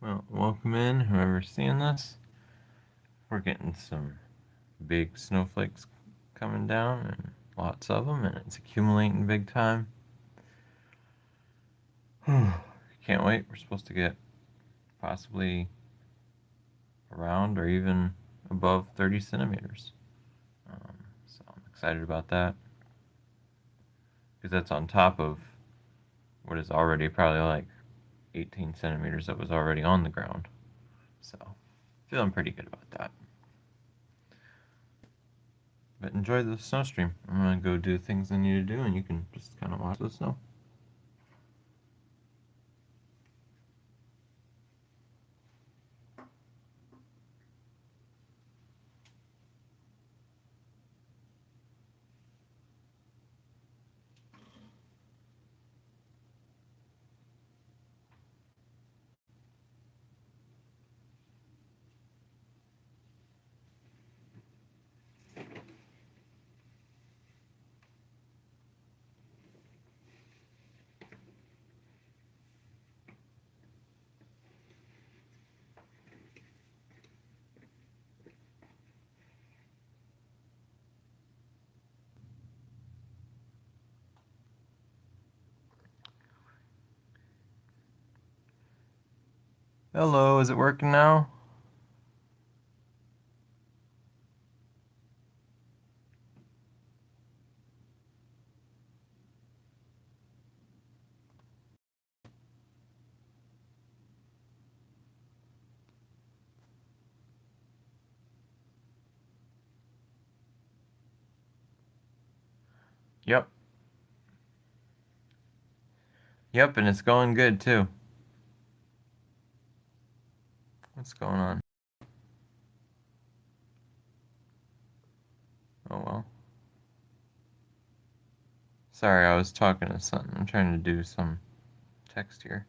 Well, welcome in, whoever's seeing this. We're getting some big snowflakes coming down, and lots of them, and it's accumulating big time. Can't wait. We're supposed to get possibly around or even above 30 centimeters. So I'm excited about that. Because that's on top of what is already probably like 18 centimeters that was already on the ground. So, feeling pretty good about that. But enjoy the snow stream. I'm going to go do things I need to do, and you can just kind of watch the snow. Hello, is it working now? Yep. Yep, and it's going good too. What's going on? Oh well. Sorry, I was talking to something. I'm trying to do some text here.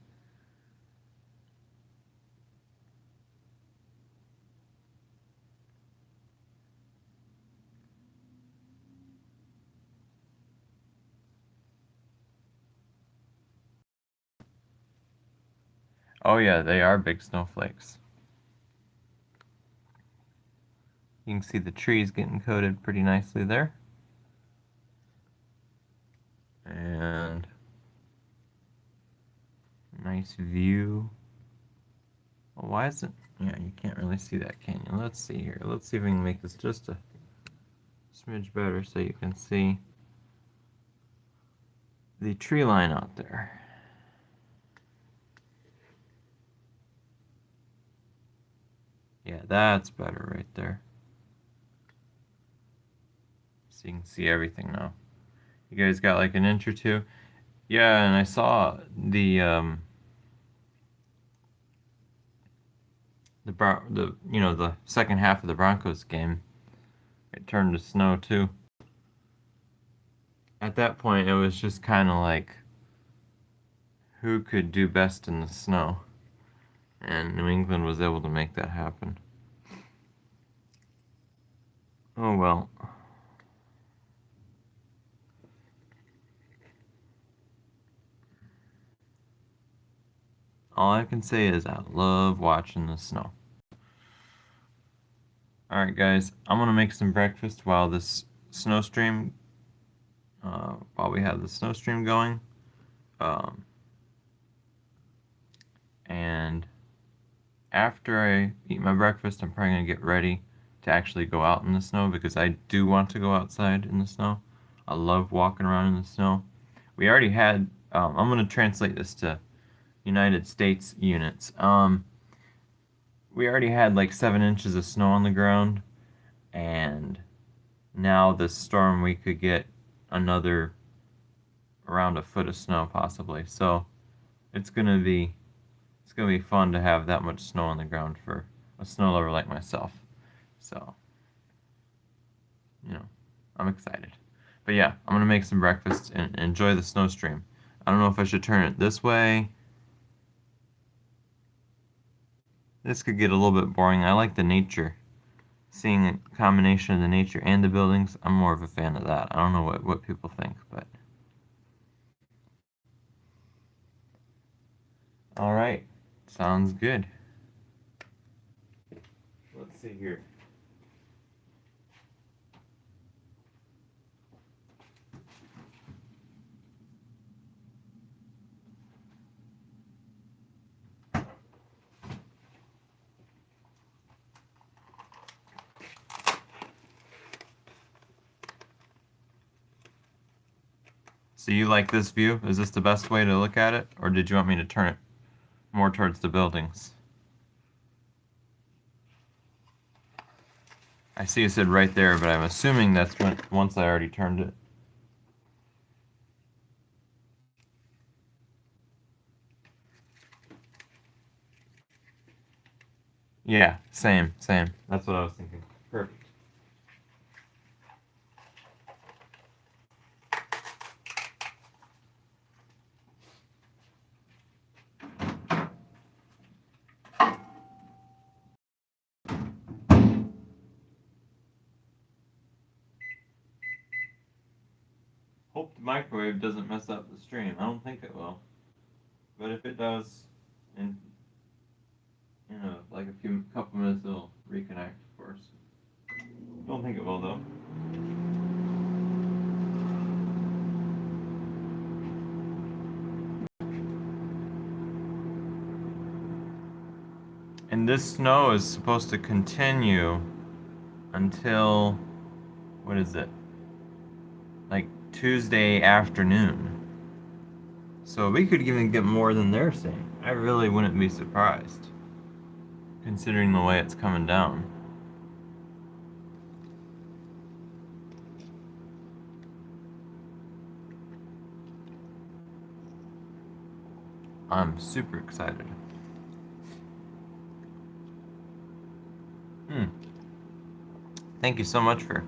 Oh yeah, they are big snowflakes. You can see the trees getting coated pretty nicely there. And nice view. Well, why is it? Yeah, you can't really see that, can you? Let's see here. Let's see if we can make this just a smidge better so you can see the tree line out there. Yeah, that's better right there. So you can see everything now. You guys got like an inch or two. Yeah, and I saw the the second half of the Broncos game. It turned to snow too. At that point, it was just kind of like who could do best in the snow, and New England was able to make that happen. Oh well. All I can say is I love watching the snow. Alright guys, I'm gonna make some breakfast while this snow stream, while we have the snow stream going. And after I eat my breakfast, I'm probably gonna get ready to actually go out in the snow because I do want to go outside in the snow. I love walking around in the snow. We already had, I'm gonna translate this to United States units. We already had like 7 inches of snow on the ground, and now this storm we could get another around a foot of snow possibly. So it's gonna be fun to have that much snow on the ground for a snow lover like myself. So I'm excited. But yeah, I'm gonna make some breakfast and enjoy the snow stream. I don't know if I should turn it this way. This could get a little bit boring. I like the nature. Seeing a combination of the nature and the buildings, I'm more of a fan of that. I don't know what people think, but all right, sounds good. see here. So you like this view? Is this the best way to look at it? Or did you want me to turn it more towards the buildings? I see it said right there, but I'm assuming that's once I already turned it. Yeah, same. That's what I was thinking. Perfect. Hope the microwave doesn't mess up the stream. I don't think it will. But if it does, in like a couple minutes, it'll reconnect, of course. Don't think it will though. And this snow is supposed to continue until, what is it? Like Tuesday afternoon. So we could even get more than they're saying. I really wouldn't be surprised, considering the way it's coming down. I'm super excited. Thank you so much for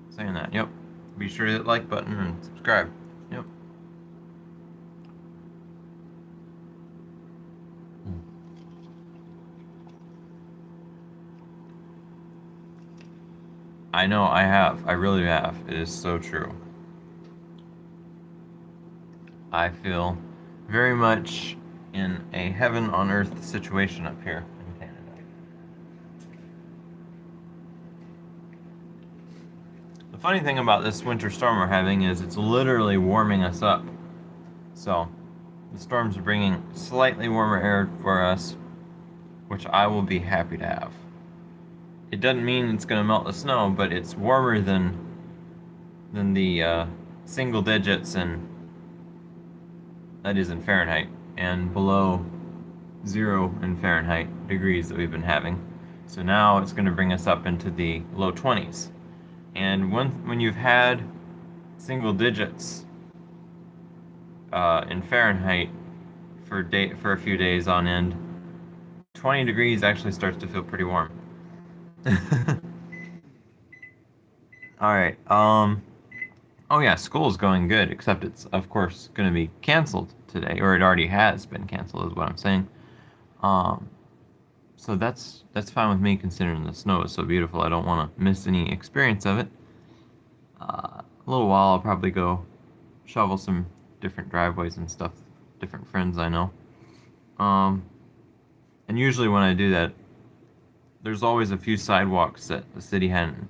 saying that. Yep. Be sure to hit the like button and subscribe. Yep. I know, I have. I really have. It is so true. I feel very much in a heaven on earth situation up here in Canada. The funny thing about this winter storm we're having is it's literally warming us up. So, the storms are bringing slightly warmer air for us, which I will be happy to have. It doesn't mean it's going to melt the snow, but it's warmer than the single digits, and that is in Fahrenheit, and below 0 in Fahrenheit degrees that we've been having. So now it's going to bring us up into the low 20s. And when you've had single digits in Fahrenheit for a few days on end, 20 degrees actually starts to feel pretty warm. All right. Oh yeah, school's going good, except it's of course going to be canceled today, or it already has been canceled, is what I'm saying. So that's fine with me, considering the snow is so beautiful. I don't want to miss any experience of it. A little while, I'll probably go shovel some different driveways and stuff, different friends I know. And usually when I do that, there's always a few sidewalks that the city hadn't.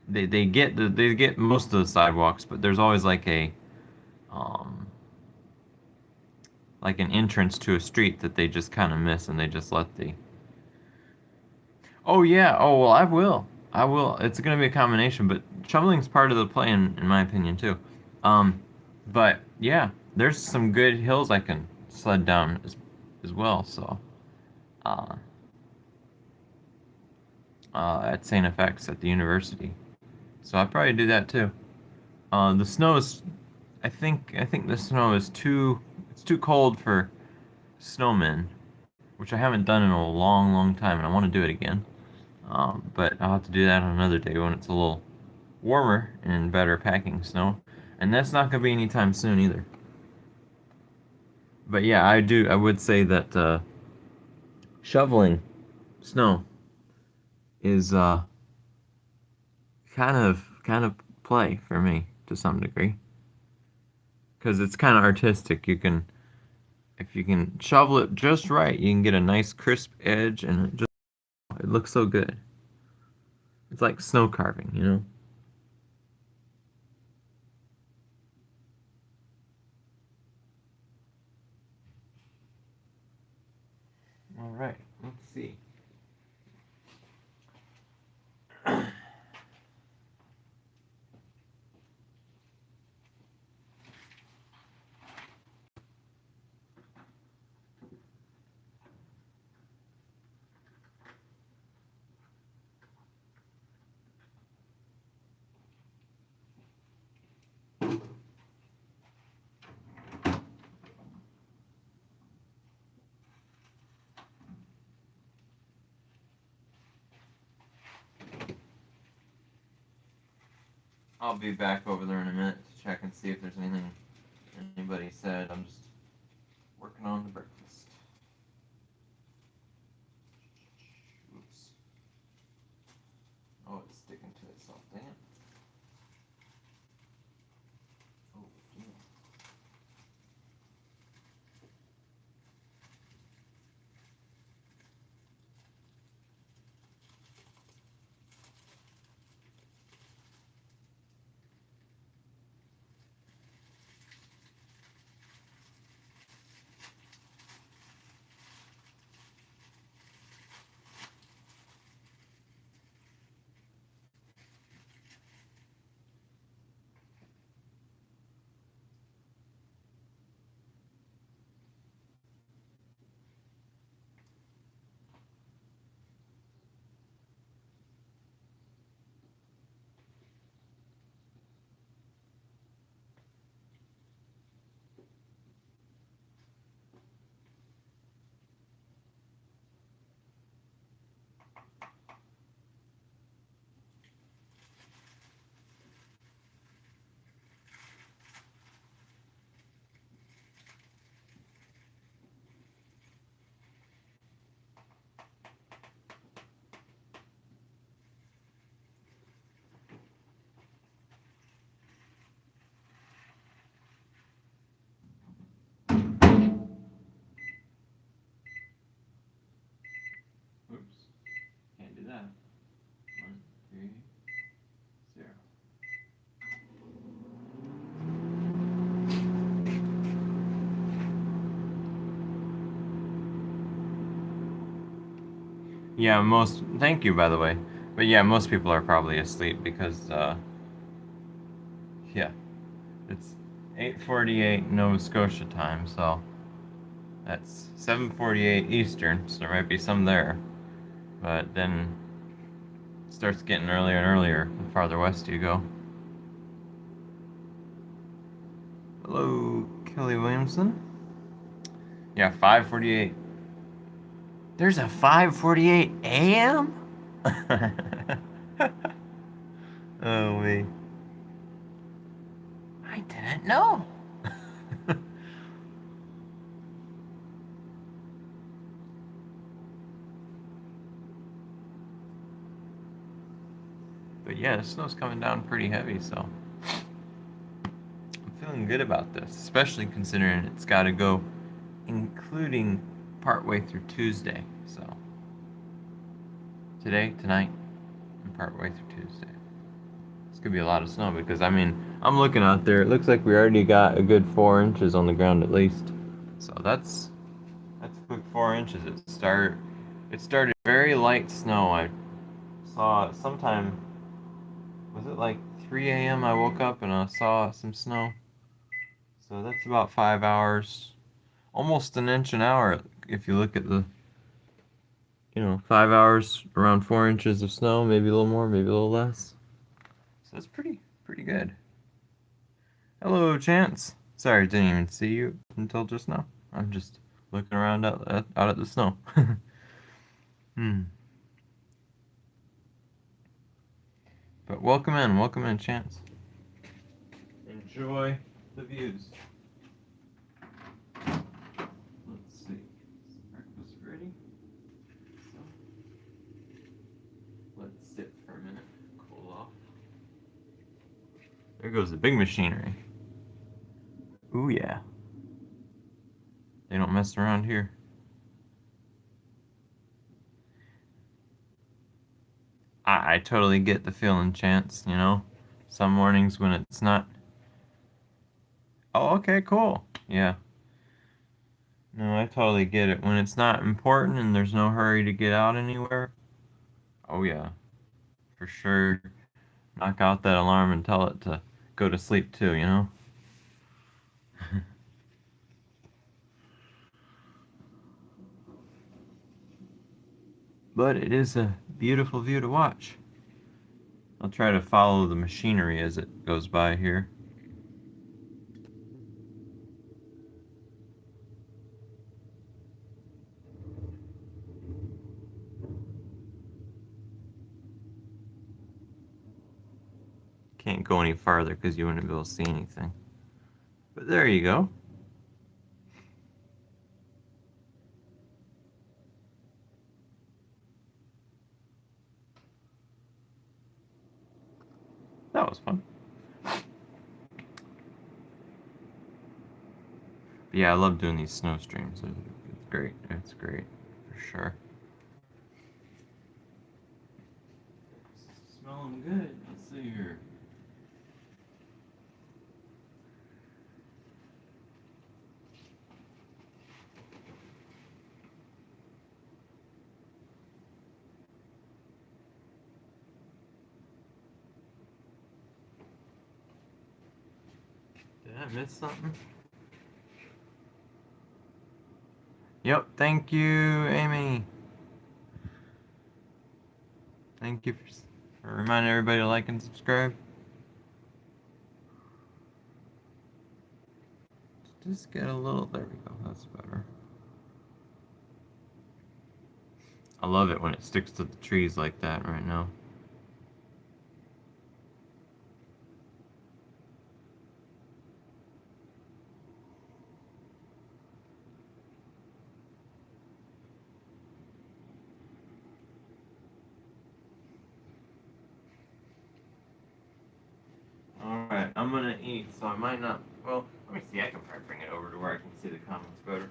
They get most of the sidewalks, but there's always like an entrance to a street that they just kind of miss, and they just let the. Oh yeah. Oh well, I will. It's gonna be a combination, but shoveling's part of the play, in my opinion too. But yeah, there's some good hills I can sled down as well. So, at St. FX at the university. So I'll probably do that too. The snow is, I think the snow is it's too cold for snowmen, which I haven't done in a long time, and I want to do it again. But I'll have to do that on another day when it's a little warmer and better packing snow, and that's not gonna be anytime soon either. But yeah, I would say that shoveling snow is kind of play for me to some degree, because it's kind of artistic. If you can shovel it just right, you can get a nice crisp edge, and It looks so good. It's like snow carving, you know? All right, let's see. I'll be back over there in a minute to check and see if there's anything anybody said. I'm just working on the breakfast. Oops. Oh, it's sticking to itself. Dang it. Oh, damn. Oops. Can't do that. 1, 3, 0. Yeah, thank you, by the way. But yeah, most people are probably asleep because, yeah, it's 8:48 Nova Scotia time, so that's 7:48 Eastern, so there might be some there. But then it starts getting earlier and earlier the farther west you go. Hello, Kelly Williamson. Yeah, 5:48. There's a 5:48 a.m.? Oh, wait. I didn't know. But yeah, the snow's coming down pretty heavy, so I'm feeling good about this, especially considering it's got to go, including partway through Tuesday. So today, tonight, and partway through Tuesday. It's gonna be a lot of snow because I mean I'm looking out there. It looks like we already got a good 4 inches on the ground at least. So that's a quick 4 inches. It started very light snow. I saw sometime, was it like 3 a.m. I woke up and I saw some snow. So that's about 5 hours, almost an inch an hour if you look at the, 5 hours, around 4 inches of snow, maybe a little more, maybe a little less. So that's pretty good. Hello, Chance. Sorry, didn't even see you until just now. I'm just looking around out at the snow. Hmm. But welcome in, Chance. Enjoy the views. Let's see. Is breakfast ready? So, let's sit for a minute, cool off. There goes the big machinery. Ooh, yeah. They don't mess around here. I totally get the feeling, Chance, you know? Some mornings when it's not. Oh, okay, cool. Yeah. No, I totally get it. When it's not important and there's no hurry to get out anywhere. Oh, yeah. For sure. Knock out that alarm and tell it to go to sleep too, you know? But it is a beautiful view to watch. I'll try to follow the machinery as it goes by here. Can't go any farther because you wouldn't be able to see anything. But there you go. That was fun. But yeah, I love doing these snow streams. It's great. It's great. For sure. Smelling good. Let's see here. Did I miss something? Yep. Thank you, Amy. Thank you for reminding everybody to like and subscribe. Just get a little. There we go. That's better. I love it when it sticks to the trees like that right now. Alright, I'm gonna eat, so I might not. Well, let me see. I can probably bring it over to where I can see the comments better.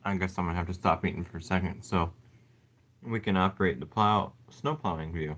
I guess I'm gonna have to stop eating for a second so we can operate the snow plowing view.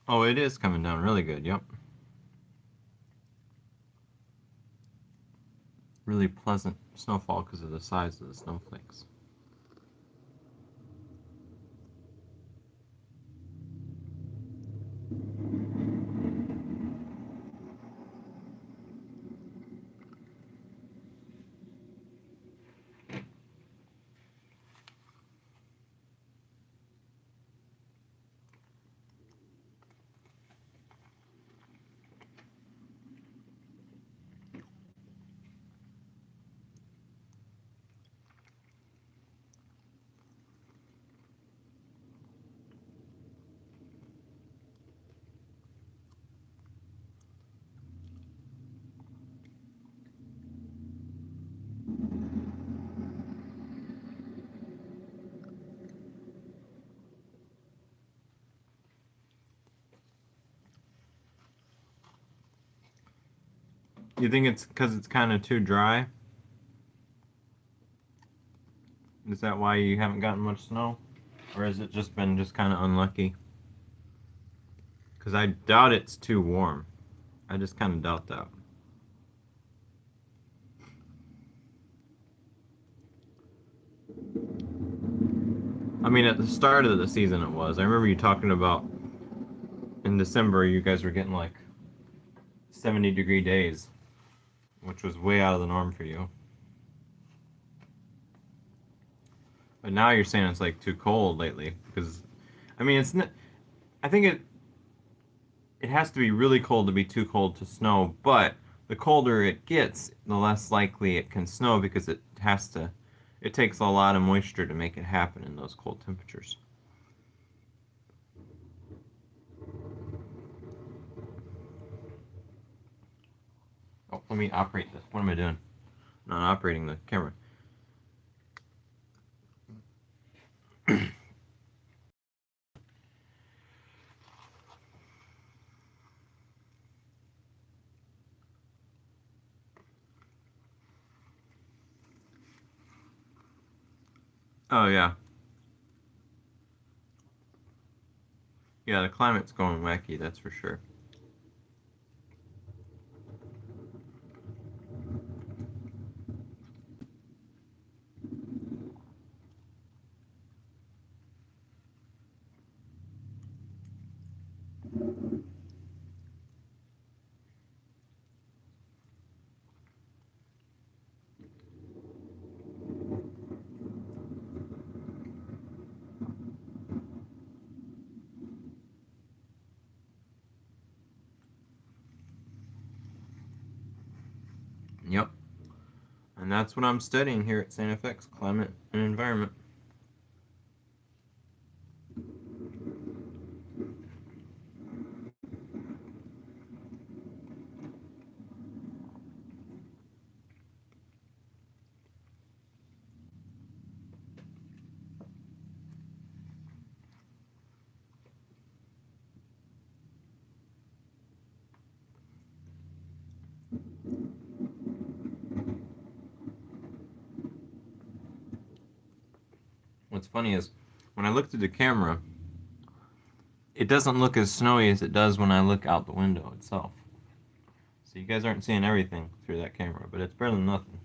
Oh, it is coming down really good. Yep. Really pleasant snowfall because of the size of the snowflakes. You think it's because it's kind of too dry? Is that why you haven't gotten much snow? Or has it just been just kind of unlucky? Because I doubt it's too warm. I just kind of doubt that. I mean, at the start of the season it was. I remember you talking about in December you guys were getting like 70-degree days, which was way out of the norm for you. But now you're saying it's like too cold lately because I mean it's I think it has to be really cold to be too cold to snow, but the colder it gets, the less likely it can snow because it takes a lot of moisture to make it happen in those cold temperatures. Oh, let me operate this. What am I doing? Not operating the camera. Oh yeah. Yeah, the climate's going wacky, that's for sure. Yep. And that's what I'm studying here at Santa FX, climate and environment. What's funny is when I look through the camera, it doesn't look as snowy as it does when I look out the window itself. So you guys aren't seeing everything through that camera, but it's better than nothing.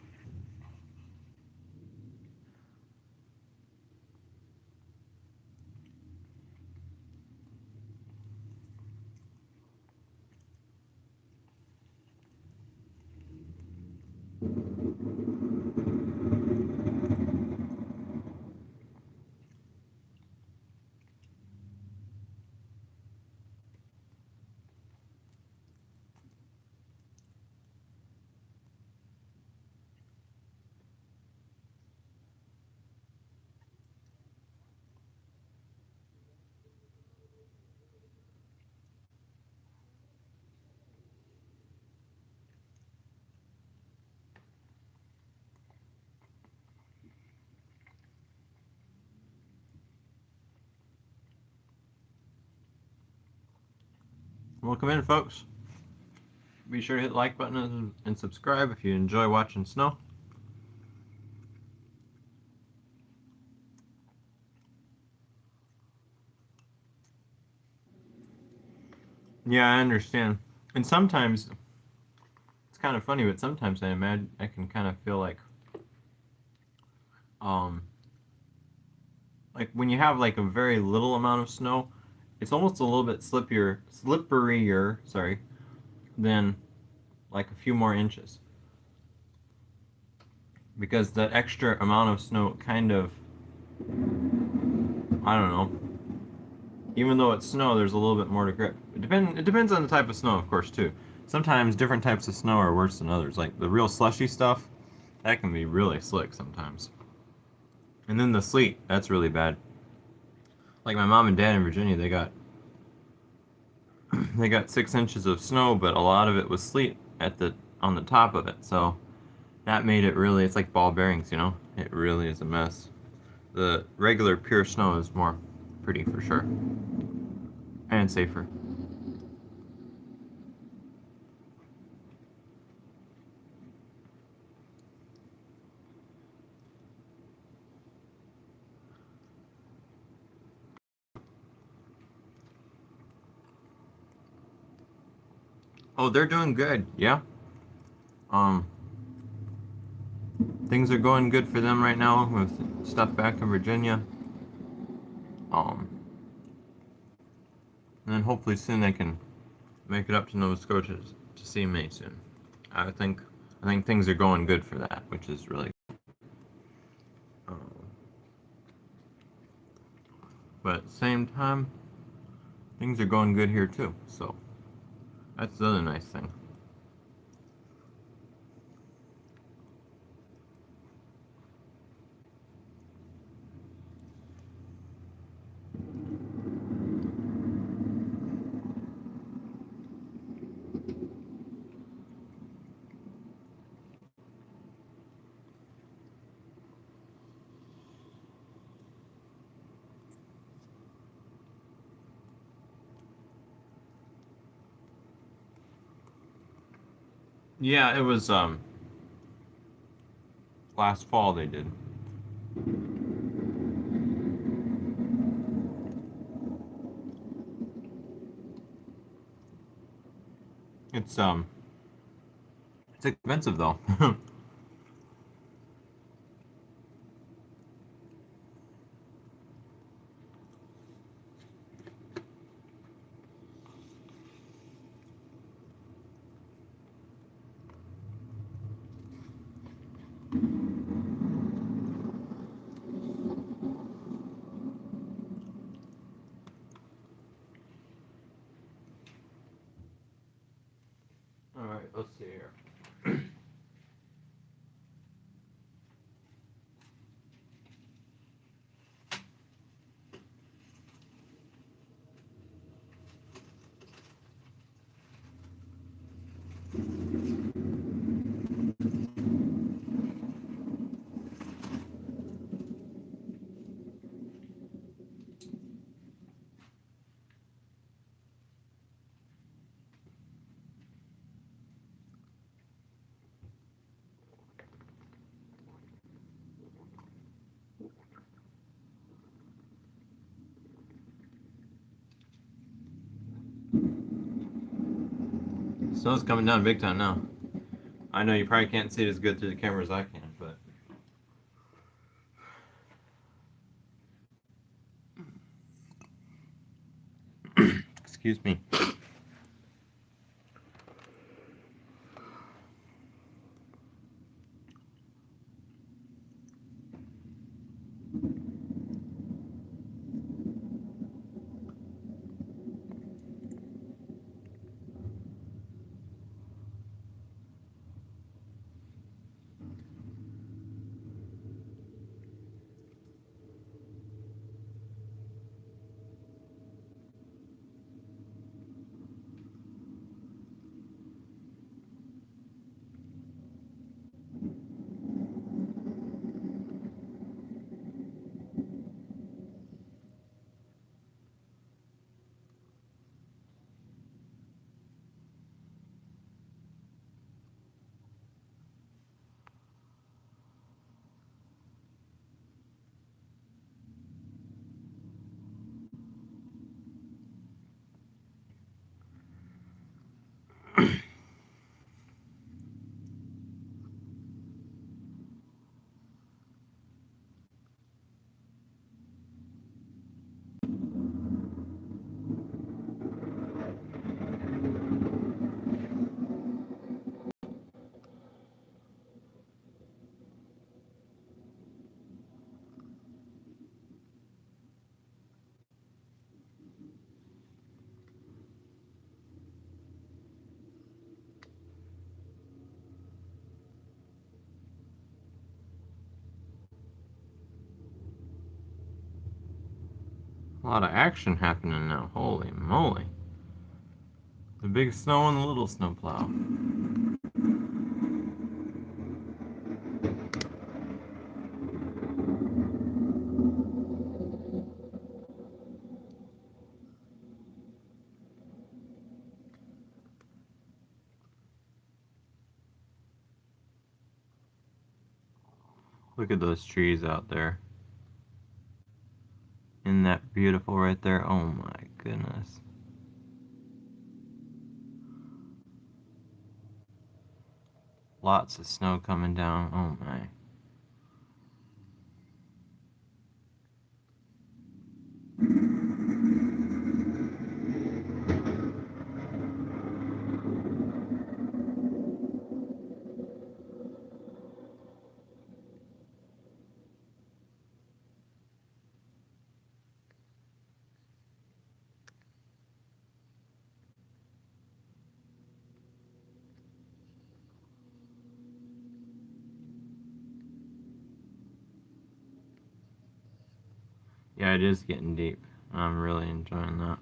Welcome in, folks. Be sure to hit the like button and subscribe if you enjoy watching snow. Yeah, I understand. And sometimes it's kind of funny, but sometimes I imagine I can kind of feel um, like when you have like a very little amount of snow, it's almost a little bit slipperier, sorry, than like a few more inches. Because that extra amount of snow kind of, I don't know, even though it's snow, there's a little bit more to grip. It depends on the type of snow, of course, too. Sometimes different types of snow are worse than others. Like the real slushy stuff, that can be really slick sometimes. And then the sleet, that's really bad. Like my mom and dad in Virginia, they got 6 inches of snow, but a lot of it was sleet on the top of it. So that made it really, it's like ball bearings, you know? It really is a mess. The regular pure snow is more pretty for sure. And safer. Oh, they're doing good. Yeah. Um, things are going good for them right now with stuff back in Virginia. Um, and then hopefully soon they can make it up to Nova Scotia to see me soon. I think I think things are going good for that, which is really. Uh, but at the same time, things are going good here too. So that's the other nice thing. Yeah, it was last fall they did. It's it's expensive though. All right, let's see here. Snow's coming down big time now. I know you probably can't see it as good through the camera as I can, but excuse me. A lot of action happening now. Holy moly. The big snow and the little snowplow. Look at those trees out there. Isn't that beautiful right there? Oh my goodness. Lots of snow coming down. Oh my. Yeah, it is getting deep. I'm really enjoying that.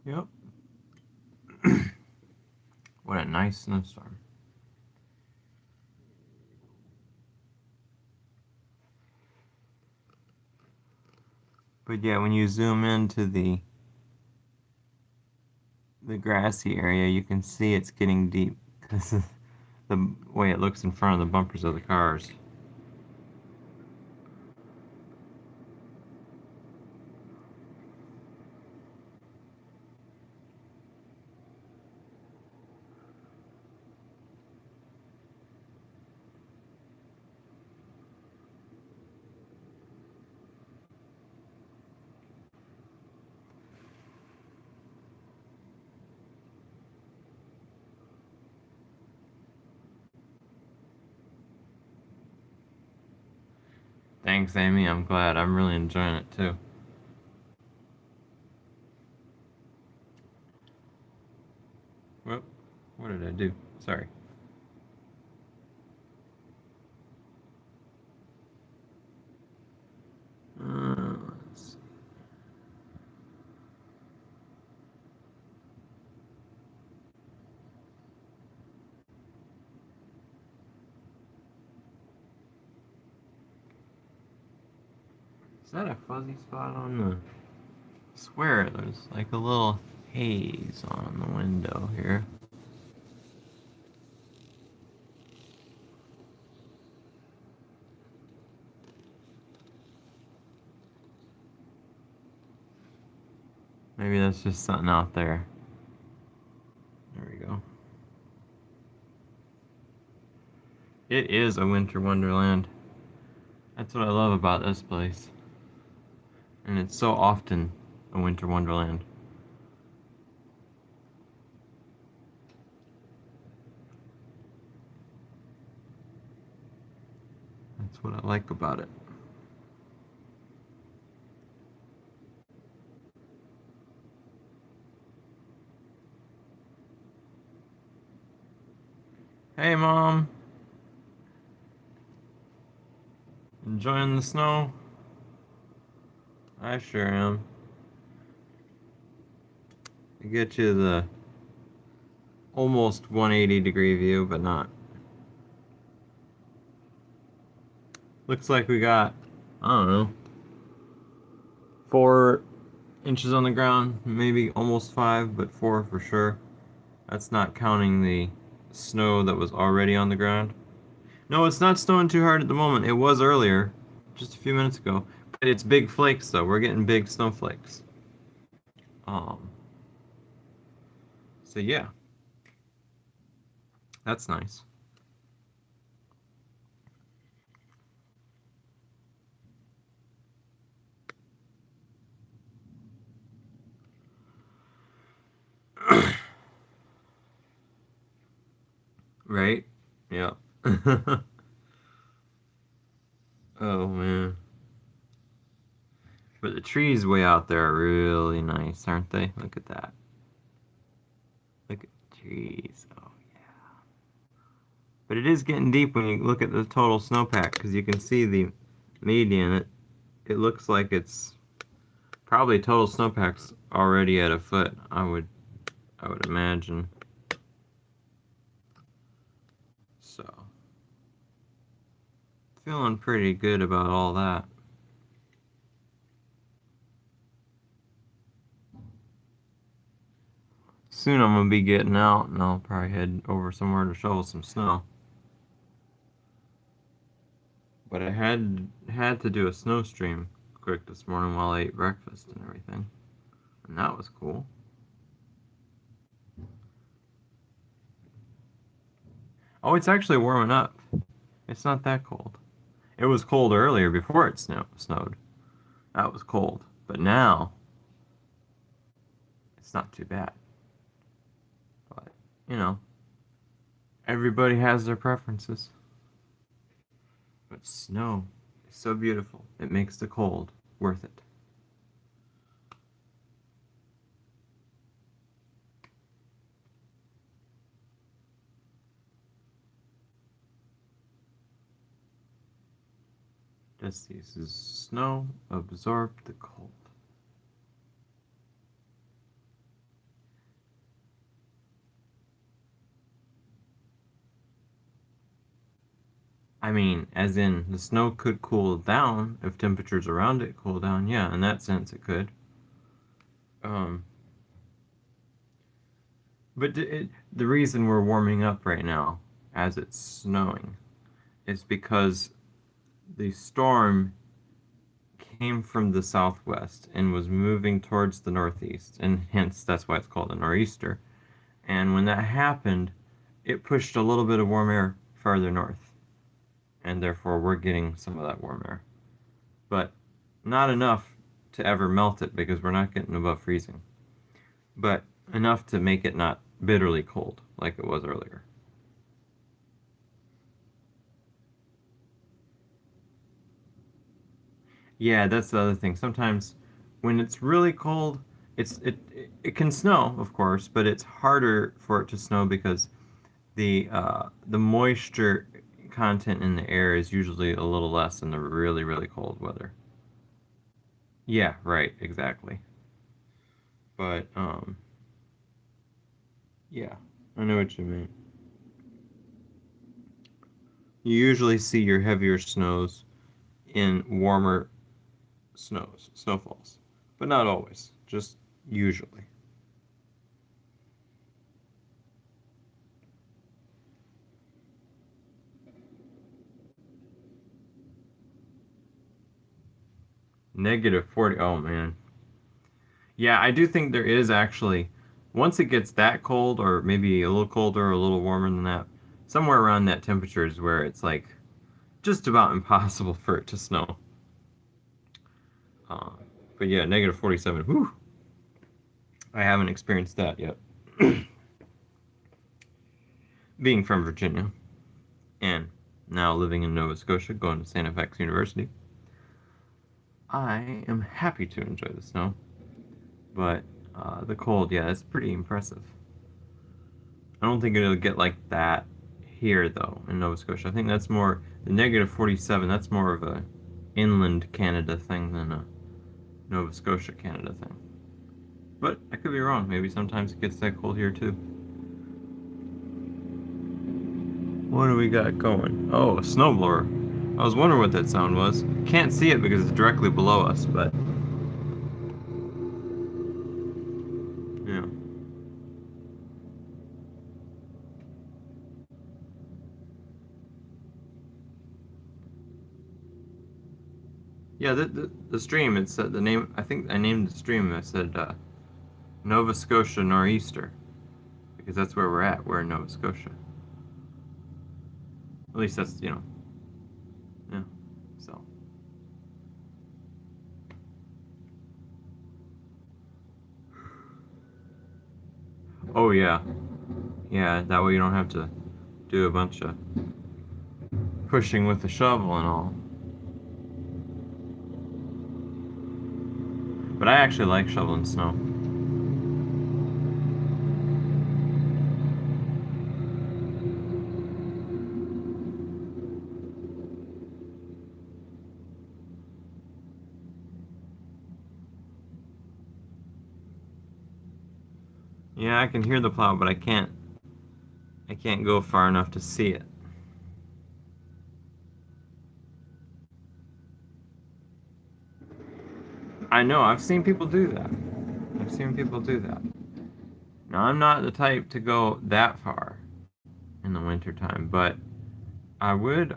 Yep. What a nice snowstorm. But yeah, when you zoom into the grassy area, you can see it's getting deep because of the way it looks in front of the bumpers of the cars. Thanks, Amy. I'm glad. I'm really enjoying it too. Whoop. What did I do? Sorry. Let's see. Is that a fuzzy spot on the... I swear there's like a little haze on the window here. Maybe that's just something out there. There we go. It is a winter wonderland. That's what I love about this place. And it's so often a winter wonderland. That's what I like about it. Hey, Mom. Enjoying the snow? I sure am. I get you the almost 180-degree view, but not. Looks like we got, I don't know, 4 inches on the ground, maybe almost 5, but 4 for sure. That's not counting the snow that was already on the ground. No, it's not snowing too hard at the moment. It was earlier, just a few minutes ago. But it's big flakes, though. We're getting big snowflakes. Um, so yeah, that's nice. Right? Yeah. Oh man. But the trees way out there are really nice, aren't they? Look at that. Look at the trees. Oh yeah. But it is getting deep when you look at the total snowpack because you can see the median. It looks like it's probably total snowpack's already at a foot. I would imagine. So feeling pretty good about all that. Soon I'm gonna be getting out and I'll probably head over somewhere to shovel some snow. But I had to do a snow stream quick this morning while I ate breakfast and everything. And that was cool. Oh, it's actually warming up. It's not that cold. It was cold earlier before it snowed. That was cold. But now it's not too bad. But, you know, everybody has their preferences. But snow is so beautiful. It makes the cold worth it. Just uses snow absorb the cold. I mean, as in, the snow could cool down if temperatures around it cool down. Yeah, in that sense, it could. Um, but the reason we're warming up right now, as it's snowing, is because the storm came from the southwest and was moving towards the northeast, and hence that's why it's called a nor'easter. And when that happened, it pushed a little bit of warm air farther north, and therefore we're getting some of that warm air. But not enough to ever melt it because we're not getting above freezing, but enough to make it not bitterly cold like it was earlier. Yeah, that's the other thing. Sometimes when it's really cold, it can snow, of course, but it's harder for it to snow because the moisture content in the air is usually a little less in the really, really cold weather. Yeah, right, exactly. But yeah, I know what you mean. You usually see your heavier snows in warmer snowfalls, but not always, just usually. -40. Oh man. Yeah, I do think there is actually, once it gets that cold, or maybe a little colder or a little warmer than that, somewhere around that temperature is where it's like just about impossible for it to snow. Uh, but yeah, negative 47. Whew, I haven't experienced that yet. Being from Virginia and now living in Nova Scotia, going to Santa Fe University, I am happy to enjoy the snow. But the cold, yeah, it's pretty impressive. I don't think it'll get like that here though in Nova Scotia. I think that's more the negative 47. That's more of a inland Canada thing than a Nova Scotia Canada thing. But I could be wrong. Maybe sometimes it gets that cold here too. What do we got going? Oh, a snowblower. I was wondering what that sound was. Can't see it because it's directly below us, but yeah. Yeah, the stream, it said the name, I think I named the stream, I said Nova Scotia Nor'easter, because that's where we're at. We're in Nova Scotia. At least that's, yeah, so. Oh, yeah. Yeah, that way you don't have to do a bunch of pushing with the shovel and all. But I actually like shoveling snow. Yeah, I can hear the plow, but I can't go far enough to see it. I know, I've seen people do that. I've seen people do that. Now, I'm not the type to go that far in the wintertime, but I would,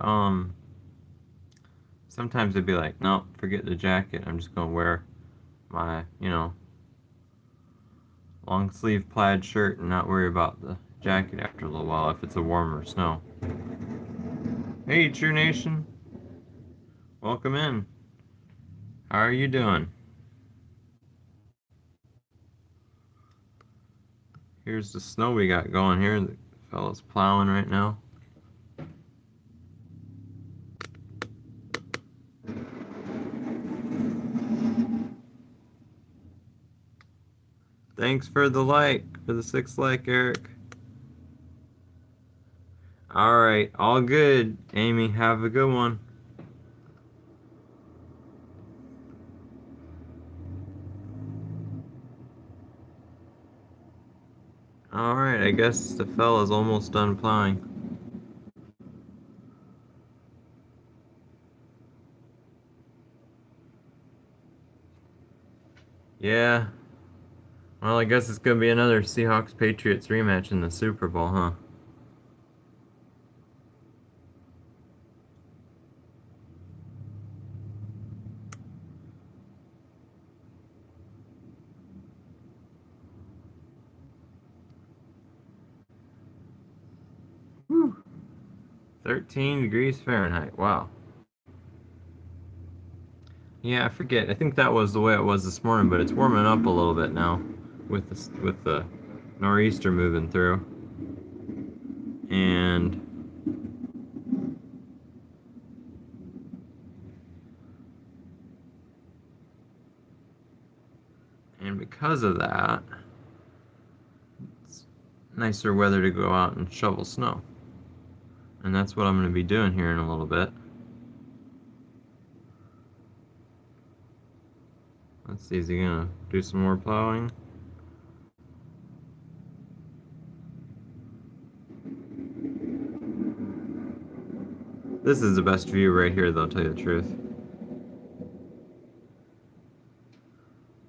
sometimes I'd be like, no, forget the jacket. I'm just gonna wear my, long sleeve plaid shirt and not worry about the jacket after a little while if it's a warmer snow. Hey, True Nation, welcome in. How are you doing? Here's the snow we got going here. The fella's plowing right now. Thanks for the like, for the 6th like, Eric. All right, all good. Amy, have a good one. All right, I guess the fella's almost done plowing. Yeah. Well, I guess it's gonna be another Seahawks Patriots rematch in the Super Bowl, huh? Whew. 13 degrees Fahrenheit. Wow. Yeah, I forget. I think that was the way it was this morning, but it's warming up a little bit now with the nor'easter moving through. And because of that, it's nicer weather to go out and shovel snow. And that's what I'm going to be doing here in a little bit. Let's see, is he going to do some more plowing? This is the best view right here, though, I'll tell you the truth.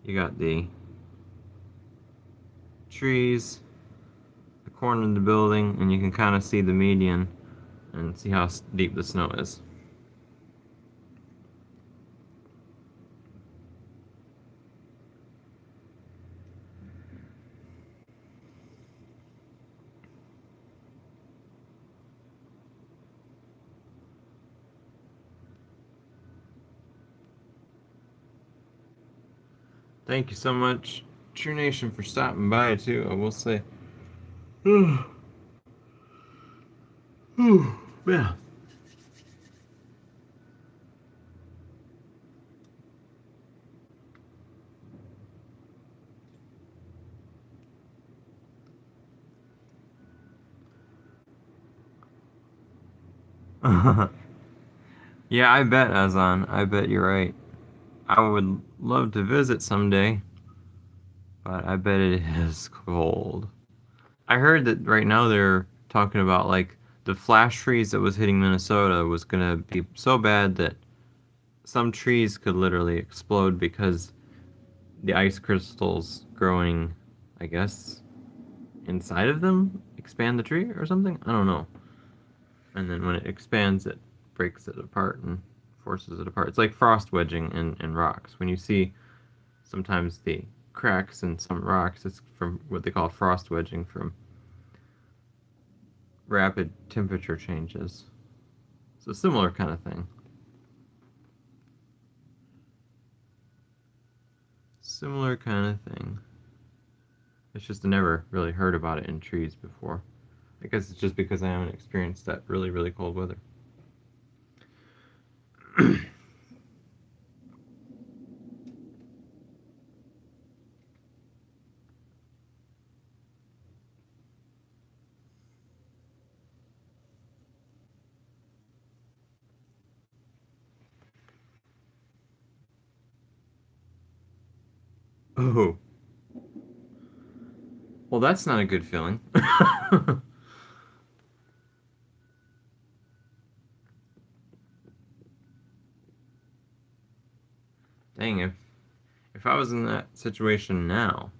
You got the trees, the corner of the building, and you can kind of see the median and see how deep the snow is. Thank you so much, True Nation, for stopping by too. I will say, yeah. Yeah, I bet, Azan. I bet you're right. I would love to visit someday, but I bet it is cold. I heard that right now they're talking about like the flash freeze that was hitting Minnesota was gonna be so bad that some trees could literally explode because the ice crystals growing, I guess, inside of them expand the tree or something. I don't know. And then when it expands, it breaks it apart and forces it apart. It's like frost wedging in rocks. When you see sometimes the cracks in some rocks, it's from what they call frost wedging from rapid temperature changes. So similar kind of thing. Similar kind of thing. It's just I never really heard about it in trees before. I guess it's just because I haven't experienced that really, really cold weather. Oh, well, that's not a good feeling. Dang, if I was in that situation now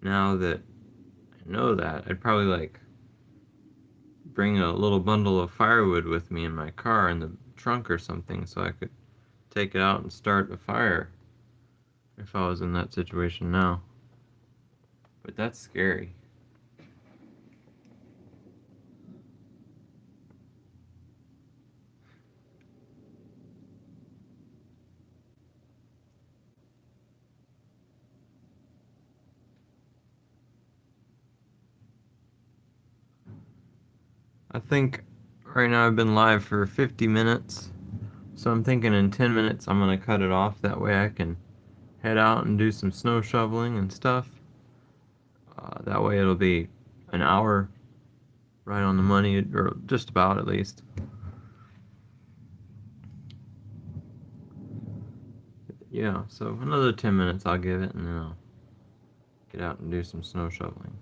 that I know that, I'd probably like bring a little bundle of firewood with me in my car in the trunk or something so I could take it out and start a fire if I was in that situation now. But that's scary. I think right now I've been live for 50 minutes, so I'm thinking in 10 minutes I'm gonna cut it off. That way I can head out and do some snow shoveling and stuff. That way it'll be an hour right on the money, or just about at least. Yeah, so another 10 minutes I'll give it, and then I'll get out and do some snow shoveling.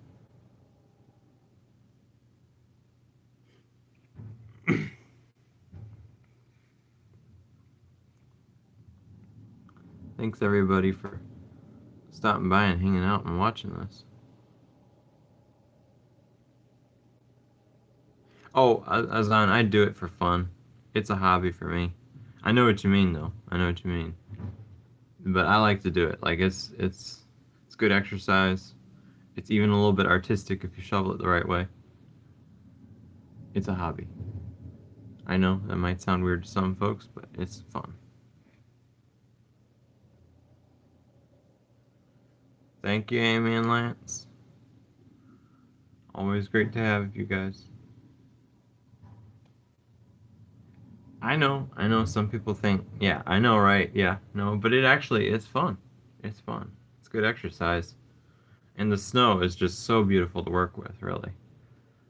Thanks everybody for stopping by and hanging out and watching this. Oh, Azan, I do it for fun. It's a hobby for me. I know what you mean, though. I know what you mean. But I like to do it. Like it's good exercise. It's even a little bit artistic if you shovel it the right way. It's a hobby. I know that might sound weird to some folks, but it's fun. Thank you, Amy and Lance. Always great to have you guys. I know some people think, yeah, I know, right? Yeah, no, but it's fun. It's fun. It's good exercise. And the snow is just so beautiful to work with, really.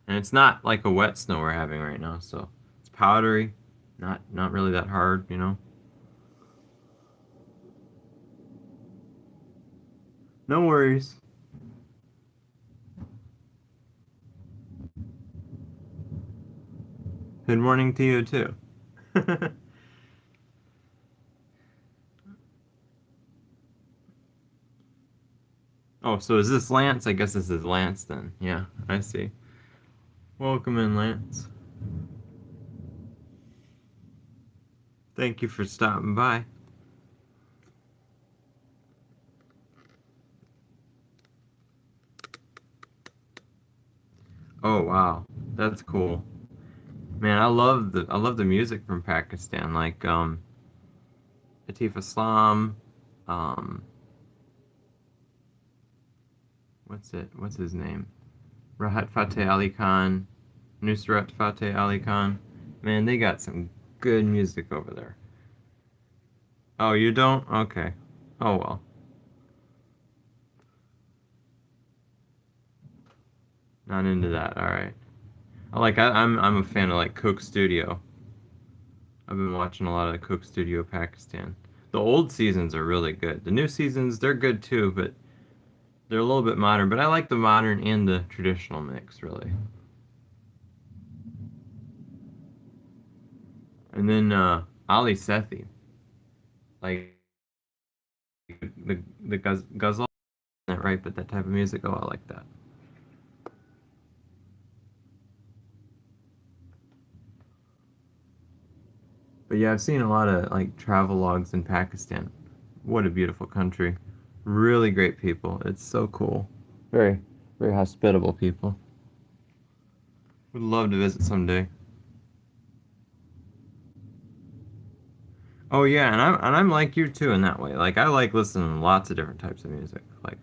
And it's not like a wet snow we're having right now, so it's powdery, not really that hard, you know. No worries. Good morning to you too. Oh, so is this Lance? I guess this is Lance then. Yeah, I see. Welcome in, Lance. Thank you for stopping by. Oh wow, that's cool. Man, I love the music from Pakistan, like Atif Aslam, um, what's his name? Rahat Fateh Ali Khan, Nusrat Fateh Ali Khan. Man, they got some good music over there. Oh, you don't? Okay. Oh well. Not into that. All right. I'm a fan of like Coke Studio. I've been watching a lot of Coke Studio Pakistan. The old seasons are really good. The new seasons they're good too, but they're a little bit modern. But I like the modern and the traditional mix really. And then Ali Sethi, like the ghazal, not right, but that type of music. Oh, I like that. But yeah, I've seen a lot of like travel logs in Pakistan. What a beautiful country. Really great people. It's so cool. Very, very hospitable people. Would love to visit someday. Oh yeah, and I'm like you too in that way. Like I like listening to lots of different types of music. Like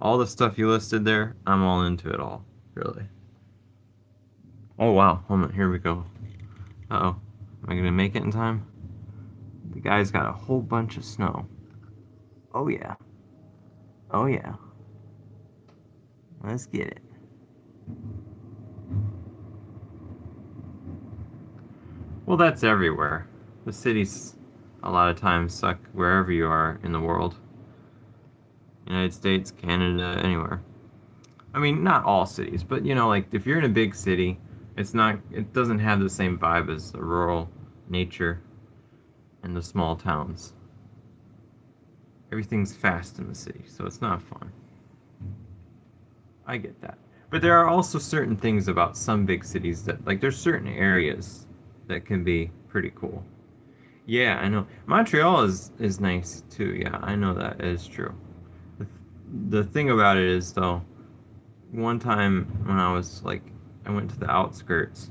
all the stuff you listed there, I'm all into it all. Really. Oh wow, hold on, here we go. Uh-oh. Am I gonna make it in time? The guy's got a whole bunch of snow. Oh yeah. Oh yeah. Let's get it. Well, that's everywhere. The cities a lot of times suck wherever you are in the world. United States, Canada, anywhere. I mean, not all cities, but you know, like if you're in a big city, it doesn't have the same vibe as the rural nature and the small towns. Everything's fast in the city, so it's not fun. I get that. But there are also certain things about some big cities that, like, there's certain areas that can be pretty cool. Yeah, I know. Montreal is nice too. Yeah, I know that is true. The, the thing about it is though, one time when I went to the outskirts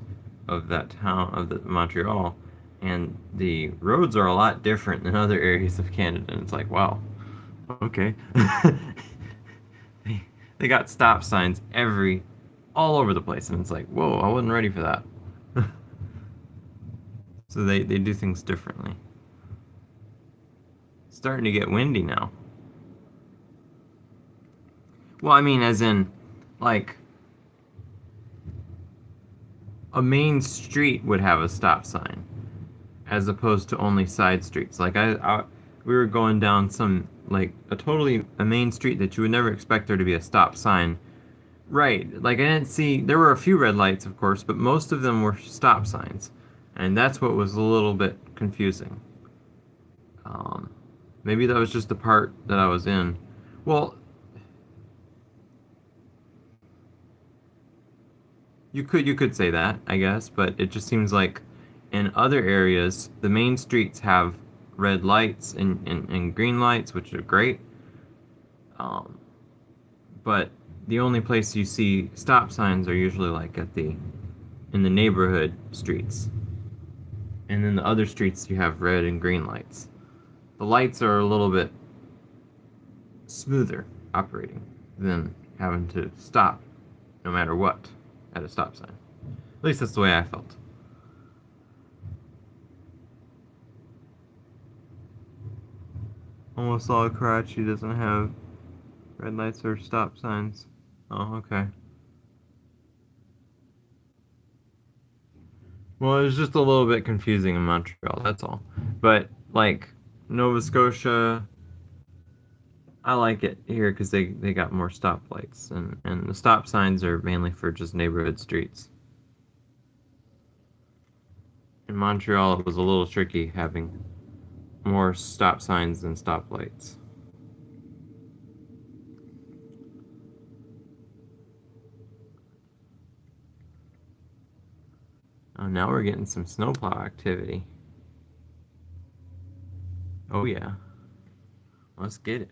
of that town of the Montreal, and the roads are a lot different than other areas of Canada, and it's like, wow, okay. They got stop signs all over the place, and it's like, whoa, I wasn't ready for that. So they do things differently. It's starting to get windy now. Well, I mean, as in, like, a main street would have a stop sign, as opposed to only side streets. We were going down some like a main street that you would never expect there to be a stop sign. Right, like I didn't see. There were a few red lights, of course, but most of them were stop signs, and that's what was a little bit confusing. Um, Maybe that was just the part that I was in. Well, you could say that, I guess, but it just seems like in other areas, the main streets have red lights and green lights, which are great. Um, but the only place you see stop signs are usually like in the neighborhood streets, and then the other streets you have red and green lights. The lights are a little bit smoother operating than having to stop no matter what at a stop sign. At least that's the way I felt. Almost all of Karachi doesn't have red lights or stop signs. Oh, okay. Well, it was just a little bit confusing in Montreal, that's all. But, like, Nova Scotia, I like it here because they got more stoplights, and the stop signs are mainly for just neighborhood streets. In Montreal, it was a little tricky having more stop signs than stoplights. Oh, now we're getting some snowplow activity. Oh, yeah. Let's get it.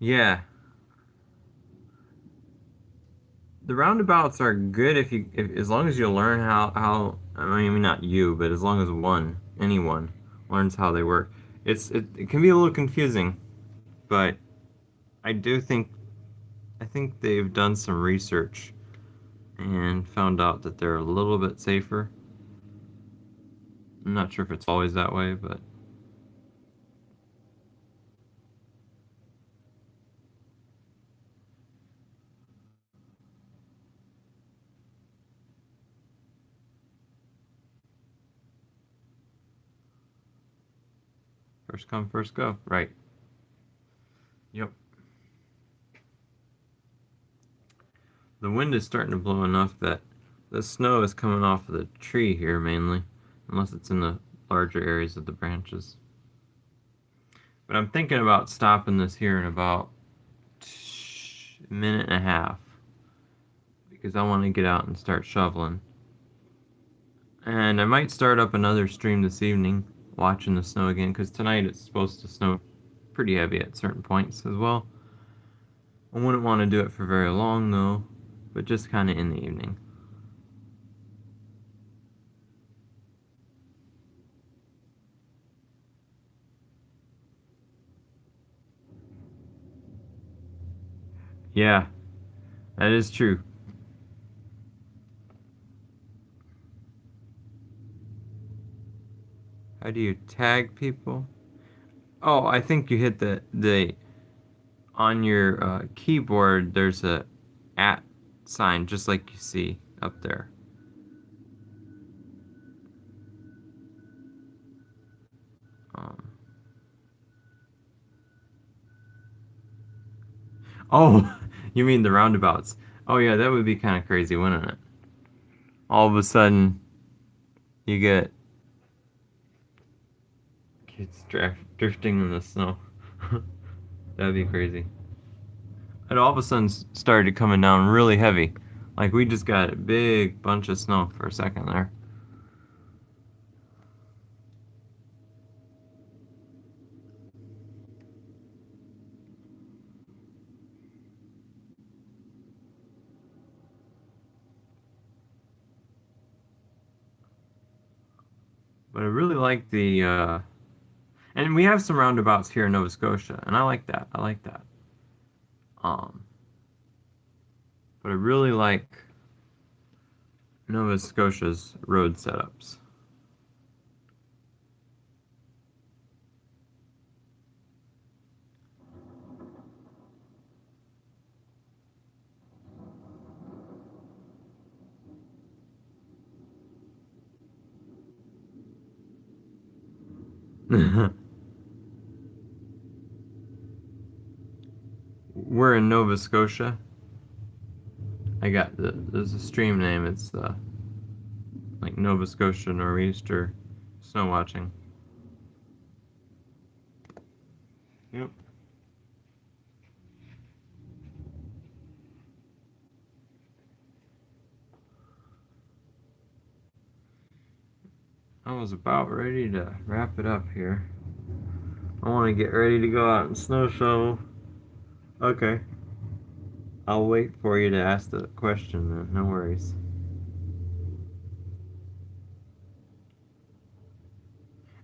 Yeah, the roundabouts are good if as long as you learn how I mean not you, but as long as one anyone learns how they work. It can be a little confusing, but I do think I think they've done some research and found out that they're a little bit safer. I'm not sure if it's always that way, but first come, first go. Right. Yep. The wind is starting to blow enough that the snow is coming off of the tree here mainly, unless it's in the larger areas of the branches. But I'm thinking about stopping this here in about a minute and a half because I want to get out and start shoveling. And I might start up another stream this evening watching the snow again because tonight it's supposed to snow pretty heavy at certain points as well. I wouldn't want to do it for very long though, but just kind of in the evening. Yeah, that is true. How do you tag people? Oh, I think you hit the on your keyboard. There's a at sign, just like you see up there. Um, oh, you mean the roundabouts? Oh yeah, that would be kind of crazy, wouldn't it? All of a sudden, you get kids drifting in the snow. That'd be crazy. It all of a sudden started coming down really heavy. Like we just got a big bunch of snow for a second there. But I really like the and we have some roundabouts here in Nova Scotia, and I like that. I like that. Um, but I really like Nova Scotia's road setups. We're in Nova Scotia. There's a stream name. It's like Nova Scotia Nor'easter snow watching. Yep. I was about ready to wrap it up here. I want to get ready to go out and snow shovel. Okay. I'll wait for you to ask the question then. No worries.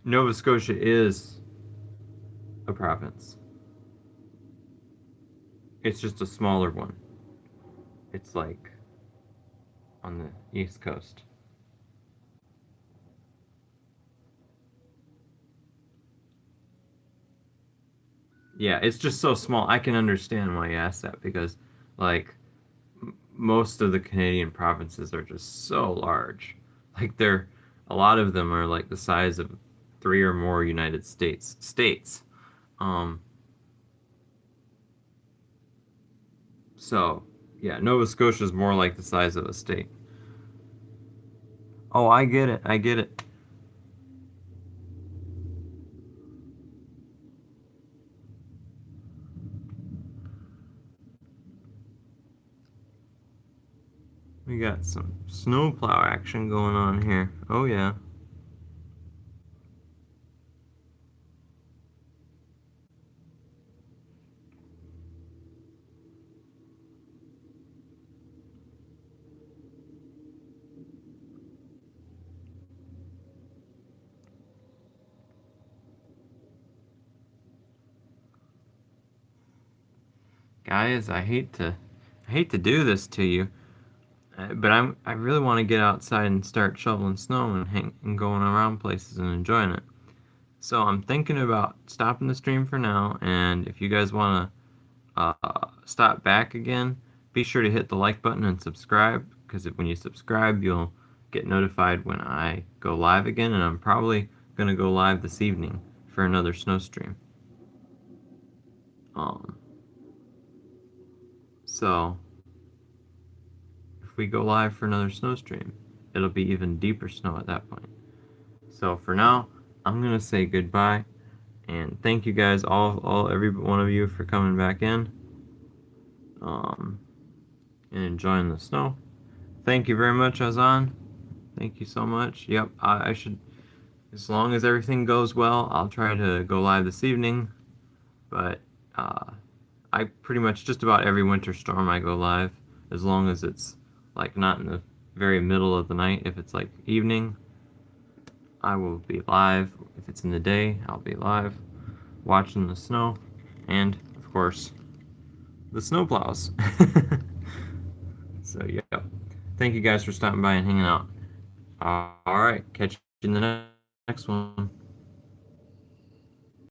Nova Scotia is a province. It's just a smaller one. It's like on the east coast. Yeah, it's just so small. I can understand why you asked that because, like, most of the Canadian provinces are just so large. Like, a lot of them are like the size of three or more United States states. Um, so yeah, Nova Scotia is more like the size of a state. Oh, I get it. I get it. We got some snowplow action going on here. Oh yeah. Guys, I hate to do this to you, but I really want to get outside and start shoveling snow and going around places and enjoying it. So I'm thinking about stopping the stream for now, and if you guys want to stop back again, be sure to hit the like button and subscribe, because when you subscribe, you'll get notified when I go live again, and I'm probably going to go live this evening for another snow stream. Um, so if we go live for another snow stream, it'll be even deeper snow at that point. So for now, I'm going to say goodbye, and thank you guys, every one of you, for coming back in and enjoying the snow. Thank you very much, Azan. Thank you so much. Yep, I should, as long as everything goes well, I'll try to go live this evening. But I pretty much, just about every winter storm I go live, as long as it's like not in the very middle of the night. If it's like evening, I will be live. If it's in the day, I'll be live watching the snow, and of course the snowplows. So yeah, thank you guys for stopping by and hanging out. All right, catch you in the next one.